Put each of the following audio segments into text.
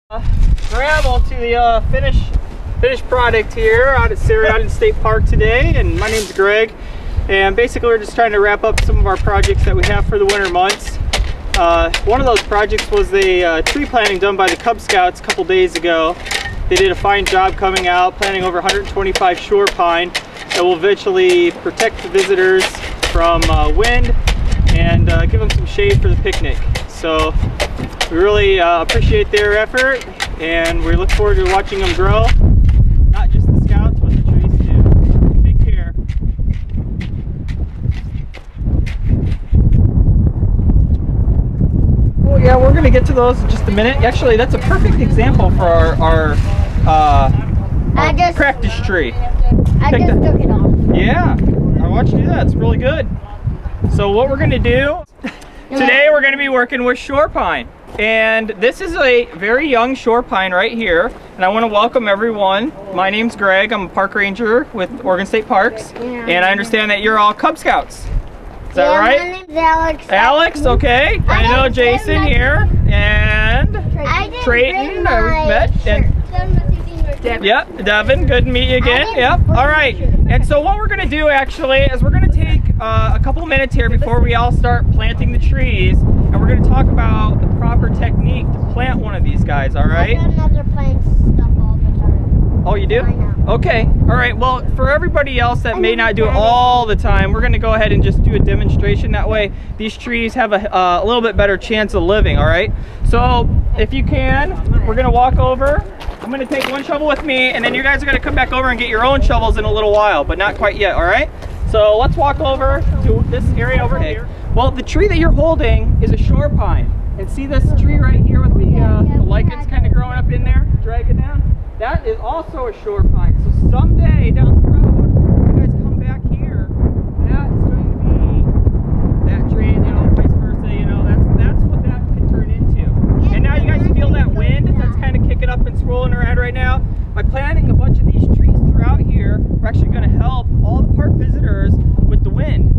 Gravel to the finished product here out at Tseriadan State Park today, and my name's Greg, and basically we're just trying to wrap up some of our projects that we have for the winter months. One of those projects was the tree planting done by the Cub Scouts a couple days ago. They did a fine job coming out, planting over 125 shore pine that will eventually protect the visitors from wind and give them some shade for the picnic. So we really appreciate their effort, and we look forward to watching them grow. Not just the scouts, but the trees too. Take care. Oh yeah, we're gonna get to those in just a minute. Actually, that's a perfect example for our practice tree. I just took it off. Yeah, I watched you do that. It's really good. So what we're gonna do today, we're gonna be working with shore pine. And this is a very young shore pine right here, and I want to welcome everyone. My name's Greg. I'm a park ranger with Oregon State Parks, and I understand that you're all Cub Scouts. Is that right? My name's Alex. Alex, okay. I know Jason here, and Trayton, I met, and yep, Devin, good to meet you again. Yep, all right. And so what we're gonna do actually is we're gonna take a couple minutes here before we all start planting the trees, and we're gonna talk about the proper technique to plant one of these guys, all right? I got another plant stuff all the time. Oh, you do? Okay, all right. Well, for everybody else that may not do it all the time, we're gonna go ahead and just do a demonstration. That way, these trees have a little bit better chance of living, all right? So, if you can, we're gonna walk over. I'm gonna take one shovel with me, and then you guys are gonna come back over and get your own shovels in a little while, but not quite yet, all right? So let's walk over to this area over here. Well, the tree that you're holding is a shore pine. And see this tree right here with the lichens kind of growing up in there, drag it down? That is also a shore pine. So someday down the road, you guys come back here, that is going to be that tree, you know, vice versa, you know, that's what that could turn into. And now you guys feel that wind that's kind of kicking up and swirling around right now? By planting a bunch of these trees throughout here, we're actually going to help all the park visitors with the wind.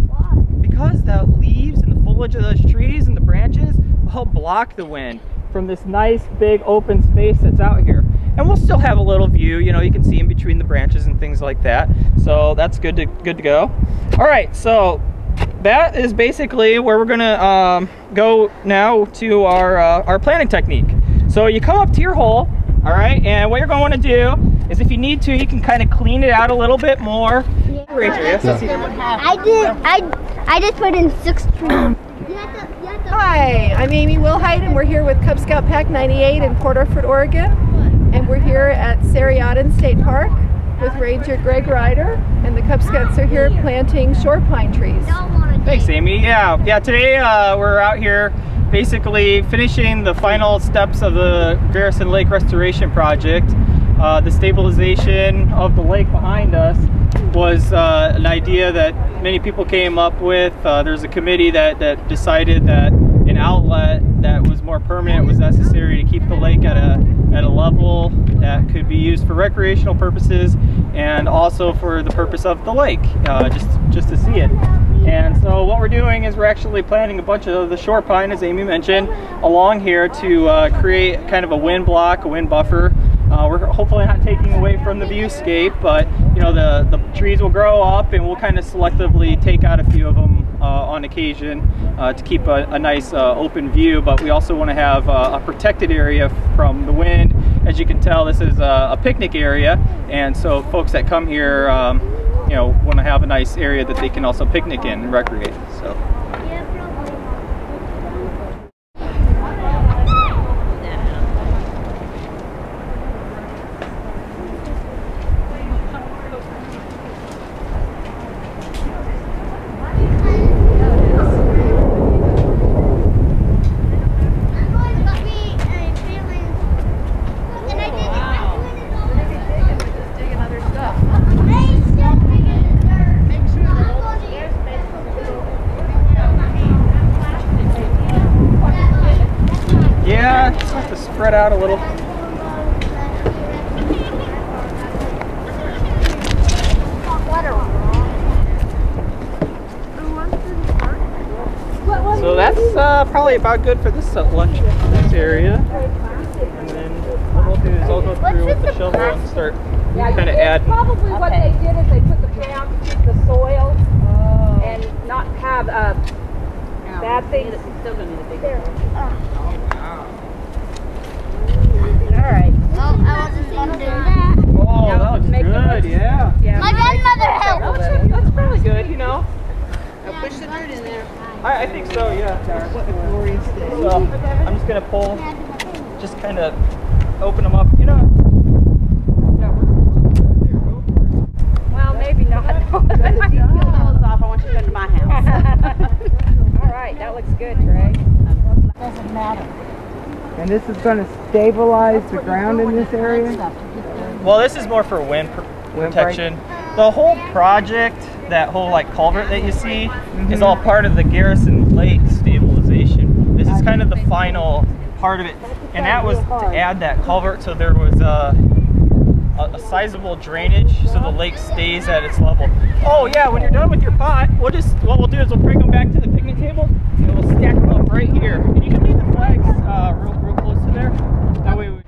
Why? Because the leaves and the foliage of those trees and the branches will help block the wind from this nice big open space that's out here. And we'll still have a little view, you know, you can see in between the branches and things like that. So that's good to go. All right, so that is basically where we're gonna go now to our planting technique. So you come up to your hole, all right, and what you're going to do is, if you need to, you can kind of clean it out a little bit more. Yeah. I just put in 6 trees. Hi, I'm Amy Wilhite, and we're here with Cub Scout Pack 98 in Port Orford, Oregon. And we're here at Tseriadan State Park with Ranger Greg Ryder, and the Cub Scouts are here planting shore pine trees. Thanks, Amy. Yeah, today we're out here basically finishing the final steps of the Garrison Lake restoration project. The stabilization of the lake behind us was an idea that many people came up with. There's a committee that decided that an outlet that was more permanent was necessary to keep the lake at a level that could be used for recreational purposes and also for the purpose of the lake, just to see it. And so what we're doing is we're actually planting a bunch of the shore pine, as Amy mentioned, along here to create kind of a wind block, a wind buffer. We're hopefully not taking away from the viewscape, but you know, the trees will grow up, and we'll kind of selectively take out a few of them on occasion to keep a nice open view. But we also want to have a protected area from the wind. As you can tell, this is a picnic area, and so folks that come here you know, want to have a nice area that they can also picnic in and recreate. So. Yeah, just have to spread out a little. So that's probably about good for this lunch, this area. And then do is I'll go through with the shovel and start kind of adding. Probably what they did is they put the ground to keep the soil and not have bad things. It's still going to need a big All right. Oh, I wasn't going to do that. Oh, that looks good, yeah. My grandmother helped. That's probably good, you know. Now push the dirt in there. I think so, yeah. What a glorious day. So I'm just gonna pull, just kind of open them up, you know. Well, maybe not. Pull those off. I want you to go to my house. All right, that looks good, Trey. Doesn't matter. And this is going to stabilize the ground in this area? Well, this is more for wind protection. The whole project, that whole like culvert that you see, is all part of the Garrison Lake stabilization. This is kind of the final part of it, and that was to add that culvert so there was a sizable drainage so the lake stays at its level. Oh yeah, when you're done with your pot, what we'll do is we'll bring them back to the picnic table and we'll stack them up right here. And you can leave the flags real close to there. That way we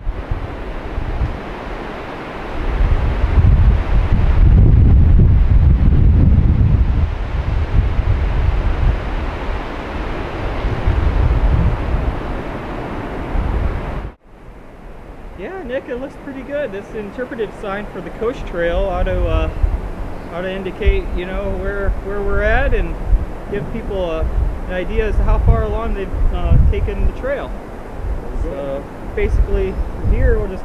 Yeah, Nick, it looks pretty good. This interpretive sign for the coast trail ought to indicate, you know, where we're at and give people an idea as to how far along they've taken the trail. So basically, here we'll just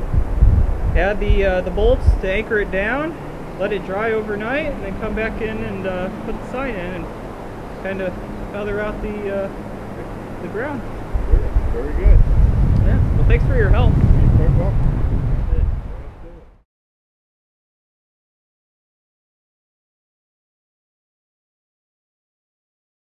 add the bolts to anchor it down, let it dry overnight, and then come back in and put the sign in and kind of feather out the ground. Very good. Yeah. Well, thanks for your help. You're welcome.